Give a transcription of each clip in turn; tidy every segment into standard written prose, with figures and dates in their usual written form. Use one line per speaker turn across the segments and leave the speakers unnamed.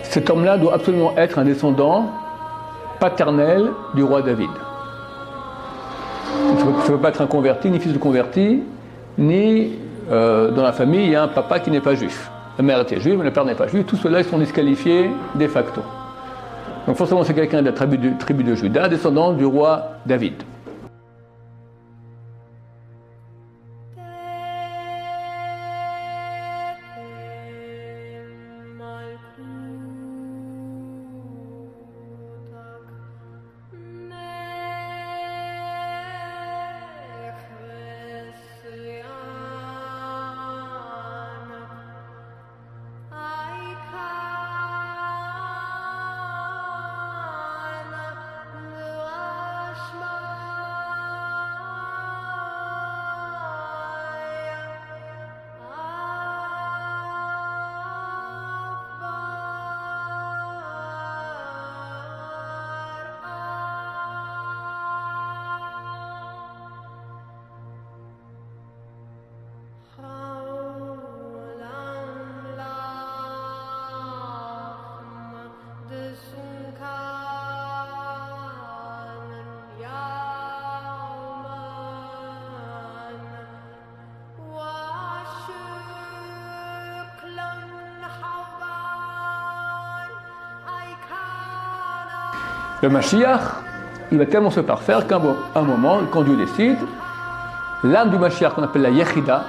cet homme-là doit absolument être un descendant paternel du roi David. Il ne peut pas être un converti, ni fils de converti, ni dans la famille, il y a un papa qui n'est pas juif. La mère était juive, mais le père n'est pas juif. Tous ceux-là, ils sont disqualifiés de facto. Donc forcément, c'est quelqu'un de la tribu de Juda, descendant du roi David. Le Mashiach, il va tellement se parfaire qu'à un moment, quand Dieu décide, l'âme du Mashiach, qu'on appelle la Yechida,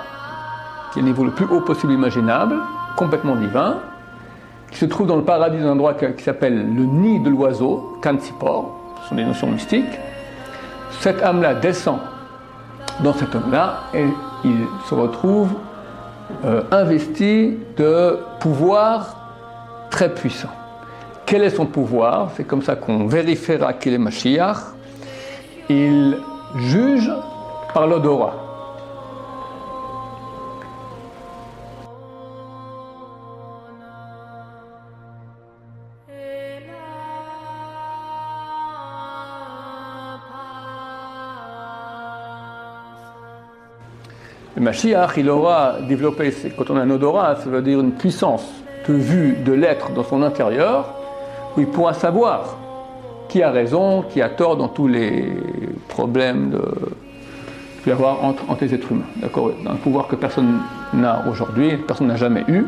qui est le niveau le plus haut possible imaginable, complètement divin, qui se trouve dans le paradis dans un endroit qui s'appelle le nid de l'oiseau, Kantsipor, ce sont des notions mystiques. Cette âme-là descend dans cet homme-là et il se retrouve investi de pouvoirs très puissants. Quel est son pouvoir? C'est comme ça qu'on vérifiera qu'il est Mashiach. Il juge par l'odorat. Le Mashiach, il aura développé, quand on a un odorat, ça veut dire une puissance de vue de l'être dans son intérieur, où il pourra savoir qui a raison, qui a tort dans tous les problèmes qu'il peut y avoir entre les êtres humains. D'accord? Un pouvoir que personne n'a aujourd'hui, personne n'a jamais eu.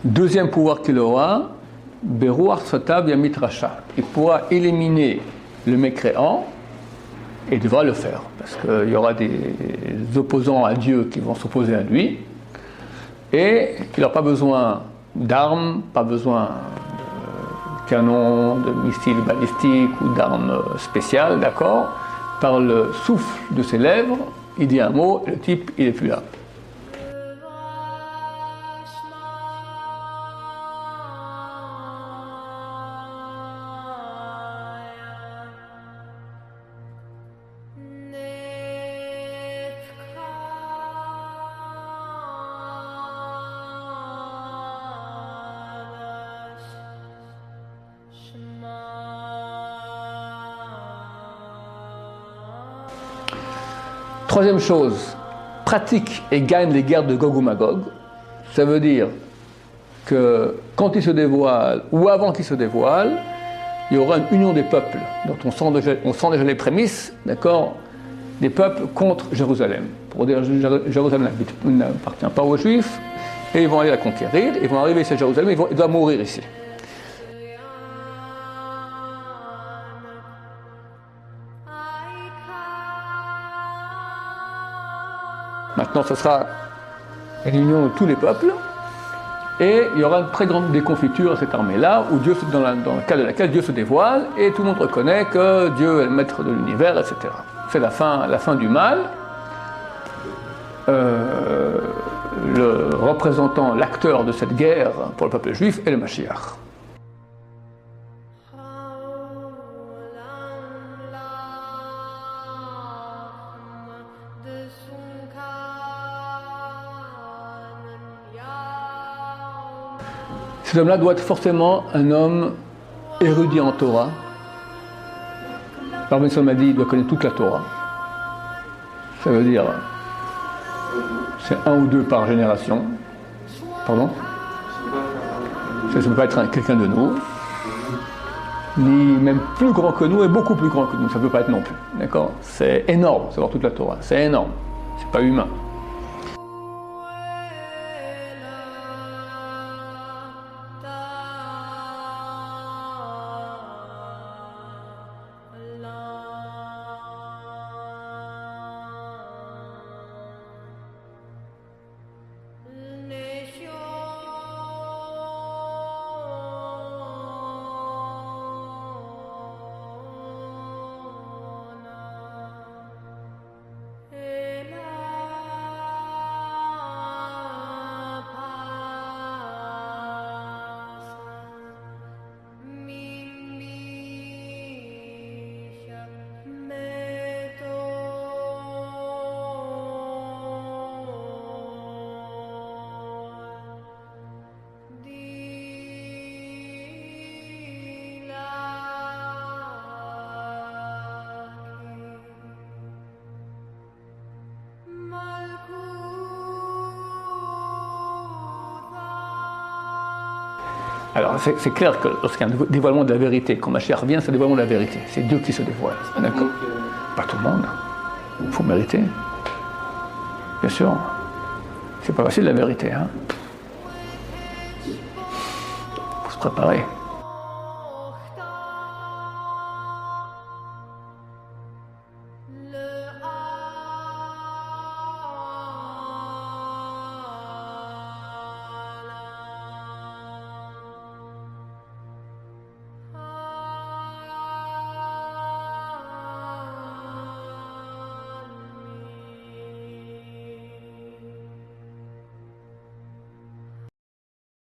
Deuxième pouvoir qu'il aura, Beruach Sfatav Yamit Rasha. Il pourra éliminer le mécréant et il devra le faire. Parce qu'il y aura des opposants à Dieu qui vont s'opposer à lui. Et il n'aura pas besoin d'armes, pas besoin de canons, de missiles balistiques ou d'armes spéciales, d'accord? Par le souffle de ses lèvres, il dit un mot et le type, il n'est plus là. Troisième chose, pratique et gagne les guerres de Gog ou Magog. Ça veut dire que quand il se dévoile ou avant qu'il se dévoile, il y aura une union des peuples dont on sent déjà les prémices, d'accord, des peuples contre Jérusalem. Pour dire Jérusalem n'appartient pas aux Juifs et ils vont aller la conquérir, ils vont arriver ici à Jérusalem, ils doivent mourir ici. Maintenant, ce sera l'union de tous les peuples. Et il y aura une très grande déconfiture à cette armée-là, dans le cadre de laquelle Dieu se dévoile, et tout le monde reconnaît que Dieu est le maître de l'univers, etc. C'est la fin du mal. Le représentant, l'acteur de cette guerre pour le peuple juif est le Mashiach. Cet homme-là doit être forcément un homme érudit en Torah. Alors, Ben m'a dit il doit connaître toute la Torah. Ça veut dire, c'est un ou deux par génération. Pardon ? Ça ne peut pas être quelqu'un de nous, ni même plus grand que nous et beaucoup plus grand que nous. Ça ne peut pas être non plus. D'accord ? C'est énorme, savoir toute la Torah. C'est énorme. C'est pas humain. Alors c'est clair que lorsqu'il y a un dévoilement de la vérité, quand Mashiach vient, c'est le dévoilement de la vérité. C'est Dieu qui se dévoile. D'accord ? Pas tout le monde. Il faut mériter. Bien sûr. C'est pas facile la vérité. Il faut se préparer.